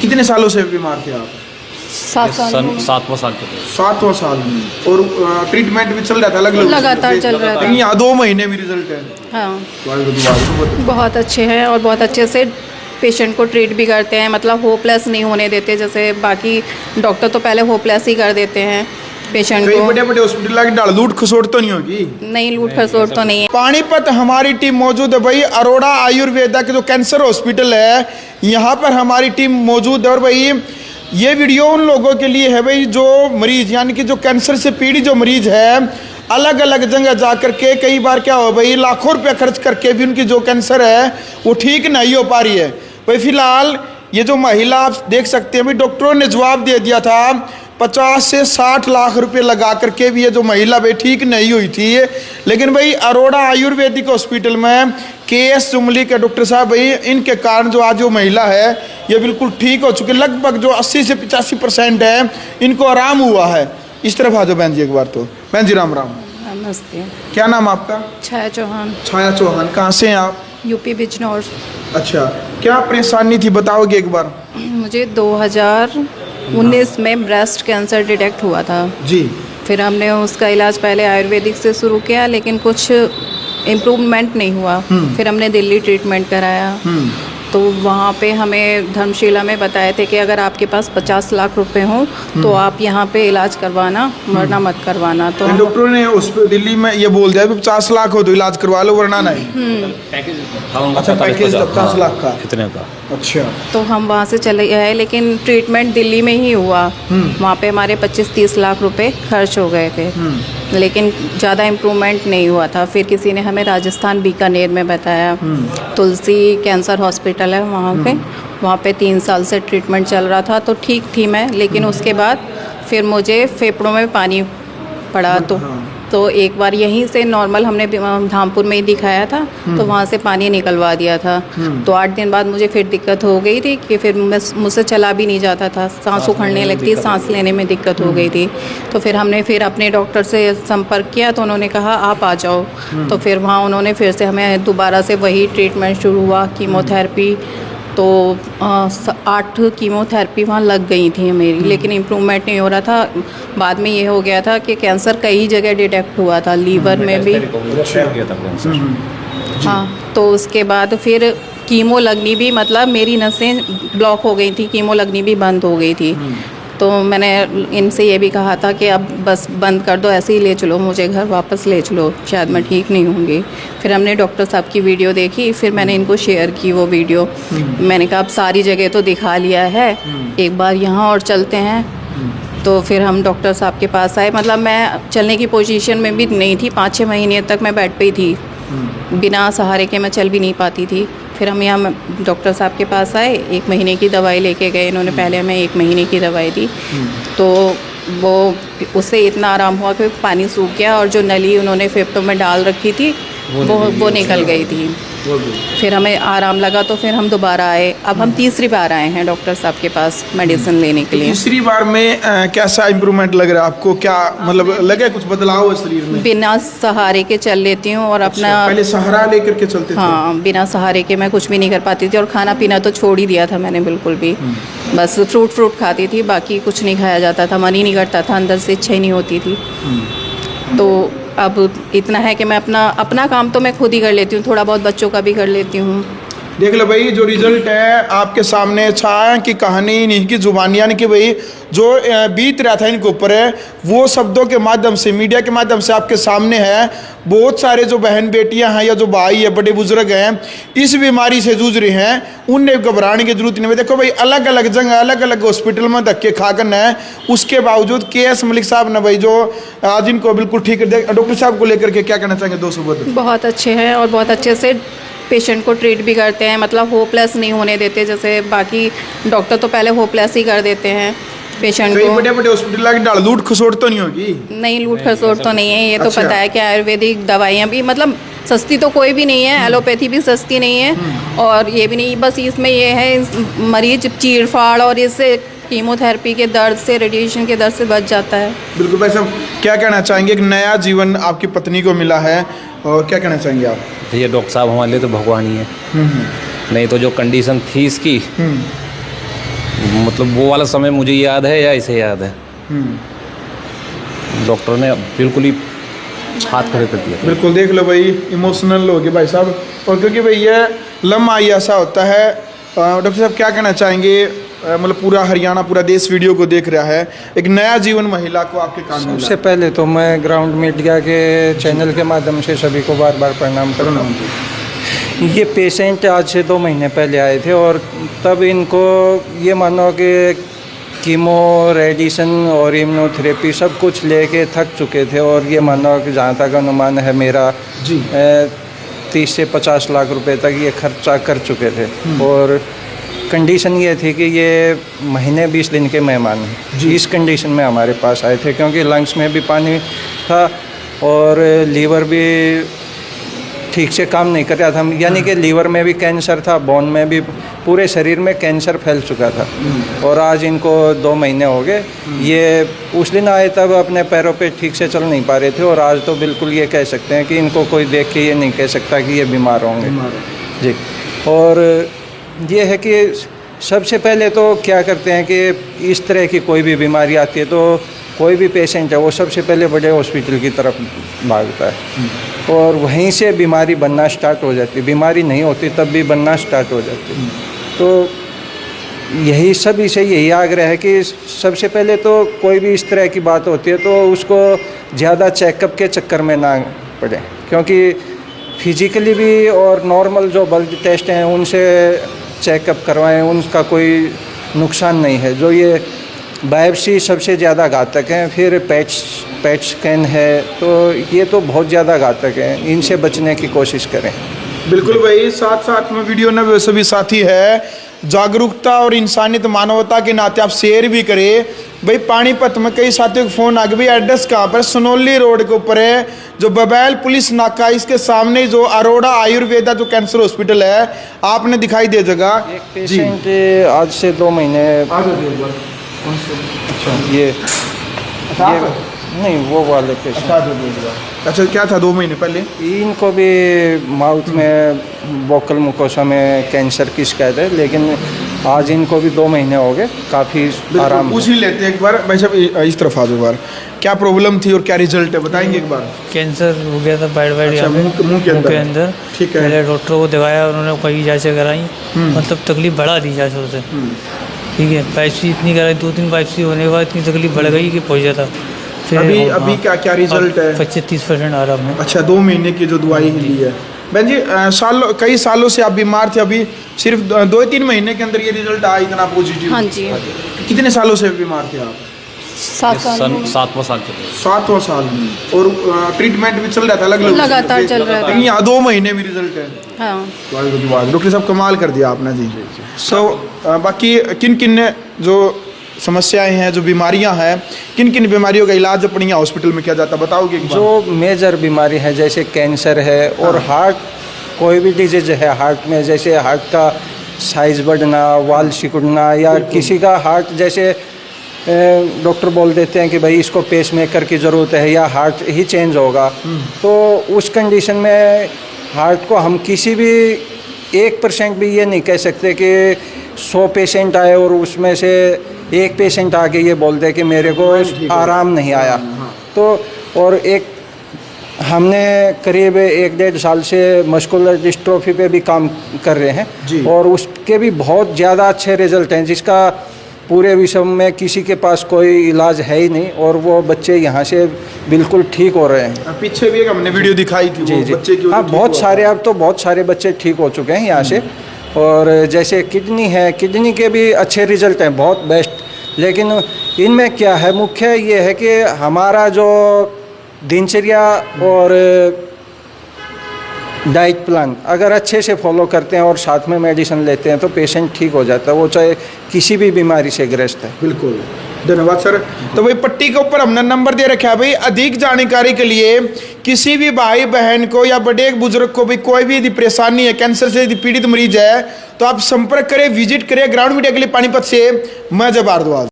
कितने सालों से बीमार थे आप? 7वां साल के थे। 7वां साल में। और ट्रीटमेंट भी चल रहा था अलग अलग? लगातार चल रहा था। लेकिन यहाँ 2 महीने में रिजल्ट है। हाँ, तो बहुत अच्छे हैं और बहुत अच्छे से पेशेंट को ट्रीट भी करते हैं, मतलब होपलेस नहीं होने देते। जैसे बाकी डॉक्टर तो पहले होपलेस ही कर देते हैं पेशेंट को। बड़े बड़े हॉस्पिटल की लूट खसोट तो नहीं होगी? नहीं, लूट खसोट तो नहीं है। पानीपत हमारी टीम मौजूद है भाई, अरोड़ा आयुर्वेदा के जो कैंसर हॉस्पिटल है यहाँ पर हमारी टीम मौजूद है। और भाई ये वीडियो उन लोगों के लिए है भाई जो मरीज, यानी कि जो कैंसर से पीड़ित जो मरीज है, अलग अलग जगह जा कर के कई बार क्या हो भाई लाखों रुपया खर्च करके भी उनकी जो कैंसर है वो ठीक नहीं हो पा रही है। भाई फिलहाल ये जो महिला आप देख सकते हैं भाई, डॉक्टरों ने जवाब दे दिया था 50 से 60 लाख रुपए लगा करके भी ये जो महिला भाई ठीक नहीं हुई थी। लेकिन भाई अरोड़ा आयुर्वेदिक हॉस्पिटल में KS जुमली के डॉक्टर साहब भाई, इनके कारण जो आज जो महिला है ये बिल्कुल ठीक हो चुकी, लगभग जो 80 से 85% है इनको आराम हुआ है। इस तरफ आ जाओ बहन जी एक बार। तो बहन जी राम राम। नमस्ते। क्या नाम आपका? छाया चौहान। छाया चौहान। कहाँ से हैं आप? यूपी बिजनौर। अच्छा, क्या परेशानी थी बताओगे एक बार? मुझे 2019 में ब्रेस्ट कैंसर डिटेक्ट हुआ था जी। फिर हमने उसका इलाज पहले आयुर्वेदिक से शुरू किया, लेकिन कुछ इम्प्रूवमेंट नहीं हुआ। फिर हमने दिल्ली ट्रीटमेंट कराया। तो वहाँ पे हमें धर्मशिला में बताए थे कि अगर आपके पास 50 लाख रुपए हों तो आप यहाँ पे इलाज करवाना, वरना मत करवाना। तो डॉक्टरों ने उस दिल्ली में ये बोल दिया 50 लाख हो तो इलाज करवा लो वरना नहीं। अच्छा, पैकेज 50 लाख का इतने का। अच्छा, तो हम वहाँ से चले गए, लेकिन ट्रीटमेंट दिल्ली में ही हुआ। वहाँ पे हमारे 25-30 लाख रुपए खर्च हो गए थे, लेकिन ज़्यादा इम्प्रूवमेंट नहीं हुआ था। फिर किसी ने हमें राजस्थान बीकानेर में बताया, तुलसी कैंसर हॉस्पिटल है वहाँ पे 3 साल से ट्रीटमेंट चल रहा था। तो ठीक थी मैं, लेकिन उसके बाद फिर मुझे फेफड़ों में पानी पड़ा। तो एक बार यहीं से नॉर्मल हमने धामपुर में ही दिखाया था, तो वहाँ से पानी निकलवा दिया था। तो 8 दिन बाद मुझे फिर दिक्कत हो गई थी कि फिर मुझसे चला भी नहीं जाता था, सांस उखड़ने लगती, सांस लेने में दिक्कत हो गई थी। तो फिर हमने फिर अपने डॉक्टर से संपर्क किया, तो उन्होंने कहा आप आ जाओ। तो फिर वहाँ उन्होंने फिर से हमें दोबारा से वही ट्रीटमेंट शुरू हुआ, कीमोथेरेपी। तो 8 कीमोथेरेपी वहाँ लग गई थी मेरी, लेकिन इम्प्रूवमेंट नहीं हो रहा था। बाद में ये हो गया था कि कैंसर कई जगह डिटेक्ट हुआ था, लीवर में भी। हाँ, तो उसके बाद फिर कीमो लगनी भी, मतलब मेरी नसें ब्लॉक हो गई थी, कीमो लगनी भी बंद हो गई थी। तो मैंने इनसे ये भी कहा था कि अब बस बंद कर दो, ऐसे ही ले चलो, मुझे घर वापस ले चलो, शायद मैं ठीक नहीं होंगी। फिर हमने डॉक्टर साहब की वीडियो देखी, फिर मैंने इनको शेयर की वो वीडियो। मैंने कहा अब सारी जगह तो दिखा लिया है, एक बार यहाँ और चलते हैं। तो फिर हम डॉक्टर साहब के पास आए। मतलब मैं चलने की पोजीशन में भी नहीं थी, 5-6 महीने तक मैं बेड पे ही थी, बिना सहारे के मैं चल भी नहीं पाती थी। फिर हम यहाँ डॉक्टर साहब के पास आए, 1 महीने की दवाई लेके गए इन्होंने, पहले हमें 1 महीने की दवाई दी। तो वो उससे इतना आराम हुआ कि पानी सूख गया, और जो नली उन्होंने फेफड़ों में डाल रखी थी वो निकल गई थी। फिर हमें आराम लगा, तो फिर हम दोबारा आए। अब हम तीसरी बार आए हैं डॉक्टर साहब के पास मेडिसिन लेने के लिए। तीसरी बार में कैसा इम्प्रूवमेंट लग रहा है आपको? क्या मतलब लगे कुछ बदलाव है शरीर में? बिना सहारे के चल लेती हूँ और अपना पहले सहारा लेकर के चलते थे? हाँ, बिना सहारे के मैं कुछ भी नहीं कर पाती थी, और खाना पीना तो छोड़ ही दिया था मैंने बिल्कुल भी। बस फ्रूट खाती थी, बाकी कुछ नहीं खाया जाता था, मन ही नहीं करता था, अंदर से इच्छा ही नहीं होती थी। तो अब इतना है कि मैं अपना काम तो मैं खुद ही कर लेती हूँ, थोड़ा बहुत बच्चों का भी कर लेती हूँ। देख लो भाई, जो रिजल्ट है आपके सामने, छाया की कहानी इनकी जुबानी, यानी कि भाई जो बीत रहा था इनके ऊपर है वो शब्दों के माध्यम से, मीडिया के माध्यम से आपके सामने है। बहुत सारे जो बहन बेटियां हैं या जो भाई है, बड़े बुजुर्ग हैं, इस बीमारी से जूझ रहे हैं, उन्हें घबराने की जरूरत नहीं है। देखो भाई, अलग अलग जगह अलग अलग हॉस्पिटल में धक्के खाकर है, उसके बावजूद KS मलिक साहब ने भाई जो आज इनको बिल्कुल ठीक कर। डॉक्टर साहब को लेकर के क्या कहना चाहेंगे? 2 शब्द। बहुत अच्छे हैं और बहुत अच्छे से पेशेंट को ट्रीट भी करते हैं, मतलब होपलेस नहीं होने देते। जैसे बाकी डॉक्टर तो पहले होपलेस ही कर देते हैं पेशेंट को। बड़े बड़े हॉस्पिटल की लूट खसोट तो नहीं होगी? नहीं, लूट खसोट तो नहीं है। ये तो अच्छा। पता है कि आयुर्वेदिक दवाइयाँ भी मतलब सस्ती तो कोई भी नहीं है, एलोपैथी भी सस्ती नहीं है, और ये भी नहीं। बस इसमें ये है मरीज चीड़-फाड़ और इससे कीमोथेरेपी के दर्द से, रेडिएशन के दर्द से बच जाता है। बिल्कुल भाई साहब, क्या कहना चाहेंगे? एक नया जीवन आपकी पत्नी को मिला है, और क्या कहना चाहेंगे आप? भैया डॉक्टर साहब हमारे लिए तो भगवान ही है। नहीं तो जो कंडीशन थी इसकी, मतलब वो वाला समय मुझे याद है या इसे याद है? डॉक्टर ने बिल्कुल ही हाथ खड़े कर दिया था। बिल्कुल, देख लो भाई, इमोशनल हो गए भाई साहब। और क्योंकि भाई ये लम्हा ही ऐसा होता है। डॉक्टर साहब क्या कहना चाहेंगे? मतलब पूरा हरियाणा, पूरा देश वीडियो को देख रहा है, एक नया जीवन महिला को आपके कान में सबसे पहले तो मैं ग्राउंड मीडिया के चैनल के माध्यम से सभी को बार बार प्रणाम करता हूँ। ये पेशेंट आज से 2 महीने पहले आए थे और तब इनको ये मानो कि कीमो, रेडिएशन और इम्यूनोथेरेपी सब कुछ लेके थक चुके थे और ये मानो कि जहाँ तक अनुमान है मेरा जी 30 से 50 लाख रुपए तक ये खर्चा कर चुके थे। और कंडीशन ये थी कि ये महीने 20 दिन के मेहमान हैं। इस कंडीशन में हमारे पास आए थे क्योंकि लंग्स में भी पानी था और लीवर भी ठीक से काम नहीं कर रहा था, यानी कि लीवर में भी कैंसर था, बोन में भी, पूरे शरीर में कैंसर फैल चुका था। और आज इनको 2 महीने हो गए। ये उस दिन आए तब अपने पैरों पे ठीक से चल नहीं पा रहे थे और आज तो बिल्कुल ये कह सकते हैं कि इनको कोई देख के ये नहीं कह सकता कि ये बीमार होंगे जी। और ये है कि सबसे पहले तो क्या करते हैं कि इस तरह की कोई भी बीमारी आती है तो कोई भी पेशेंट है वो सबसे पहले बड़े हॉस्पिटल की तरफ भागता है और वहीं से बीमारी बनना स्टार्ट हो जाती है। बीमारी नहीं होती तब भी बनना स्टार्ट हो जाती है। तो यही सभी से यही आग्रह है कि सबसे पहले तो कोई भी इस तरह की बात होती है तो उसको ज़्यादा चेकअप के चक्कर में ना पड़े, क्योंकि फिजिकली भी और नॉर्मल जो ब्लड टेस्ट हैं उनसे चेकअप करवाएं, उनका कोई नुकसान नहीं है। जो ये बायोप्सी सबसे ज़्यादा घातक हैं, फिर पेट स्कैन है, तो ये तो बहुत ज़्यादा घातक है, इनसे बचने की कोशिश करें। बिल्कुल भाई, साथ साथ में वीडियो में सभी साथी है, जागरूकता और इंसानियत मानवता के नाते आप शेयर भी करें। भाई पानीपत में कई साथियों को फ़ोन आ गया, भाई एड्रेस कहाँ पर? सनोली रोड के ऊपर है, जो बबैल पुलिस नाका, इसके सामने जो अरोड़ा आयुर्वेदा जो कैंसर हॉस्पिटल है, आपने दिखाई दे जगह। एक पेशेंट आज से 2 महीने ये नहीं वो वाले पेशेंट। अच्छा, क्या था 2 महीने पहले? इनको भी माउथ में वोकल मुकोसा में कैंसर की शिकायत है, लेकिन आज इनको भी 2 महीने हो गए, काफ़ी आराम। पूछ ही लेते हैं एक बार भाई साहब, इस तरफ आ जाओ। बार क्या प्रॉब्लम थी और क्या रिजल्ट है, बताएंगे एक बार? कैंसर हो गया था बाइट अच्छा, मुंह के अंदर। ठीक है। पहले डॉक्टर को दिखाया, उन्होंने कई जाँचें कराई, मतलब तकलीफ बढ़ा दी जाँचों से। ठीक है, बायोप्सी इतनी कराई, 2-3 बायोप्सी होने के बाद इतनी तकलीफ बढ़ गई कि पहुँच जाता। फिर अभी क्या रिजल्ट है? 25-30% आराम है। अच्छा, 2 महीने की जो दवाई ली है। बहन जी, कई सालों से आप बीमार थे, अभी सिर्फ 2-3 महीने के अंदर ये रिजल्ट आया इतना पॉजिटिव? हाँ जी। कितने सालों से बीमार थे आप? 7 साल। 7वां साल चल रहा है। 7वां साल। और ट्रीटमेंट भी चल रहा था अलग-अलग? लगातार चल रहा था। यहाँ 2 महीने में रिजल्ट है। हाँ। डॉक्टर साहब कमाल कर दिया आपने जी। बाकी किन किन जो समस्याएं हैं, जो बीमारियां हैं, किन किन बीमारियों का इलाज अपने यहाँ हॉस्पिटल में किया जाता है, बताओगे? जो मेजर बीमारी है जैसे कैंसर है और हार्ट, कोई भी डिजीज है हार्ट में, जैसे हार्ट का साइज़ बढ़ना, वाल सिकुड़ना, या किसी का हार्ट जैसे डॉक्टर बोल देते हैं कि भाई इसको पेसमेकर की ज़रूरत है या हार्ट ही चेंज होगा, तो उस कंडीशन में हार्ट को हम किसी भी 1% भी ये नहीं कह सकते कि 100 पेशेंट आए और उसमें से एक पेशेंट आके ये बोल दे कि मेरे को आराम नहीं आया। तो और एक हमने करीब 1-1.5 साल से मस्कुलर डिस्ट्रोफी पे भी काम कर रहे हैं और उसके भी बहुत ज़्यादा अच्छे रिजल्ट हैं, जिसका पूरे विश्व में किसी के पास कोई इलाज है ही नहीं, और वो बच्चे यहाँ से बिल्कुल ठीक हो रहे हैं। पीछे भी एक हमने वीडियो दिखाई थी, जी जी, बच्चे की हाँ, बहुत सारे, अब तो बहुत सारे बच्चे ठीक हो चुके हैं यहाँ से। और जैसे किडनी है, किडनी के भी अच्छे रिजल्ट हैं, बहुत बेस्ट। लेकिन इनमें क्या है, मुख्य ये है कि हमारा जो दिनचर्या और डाइट प्लान अगर अच्छे से फॉलो करते हैं और साथ में मेडिसिन लेते हैं तो पेशेंट ठीक हो जाता है, वो चाहे किसी भी बीमारी से ग्रस्त है। बिल्कुल, धन्यवाद सर। तो भाई पट्टी के ऊपर हमने नंबर दे रखा है भाई, अधिक जानकारी के लिए किसी भी भाई बहन को या बड़े बुजुर्ग को भी कोई भी यदि परेशानी है, कैंसर से यदि पीड़ित मरीज है, तो आप संपर्क करें, विजिट करें। ग्राउंड मीडिया के लिए पानीपत से मैं जब भारद्वाज।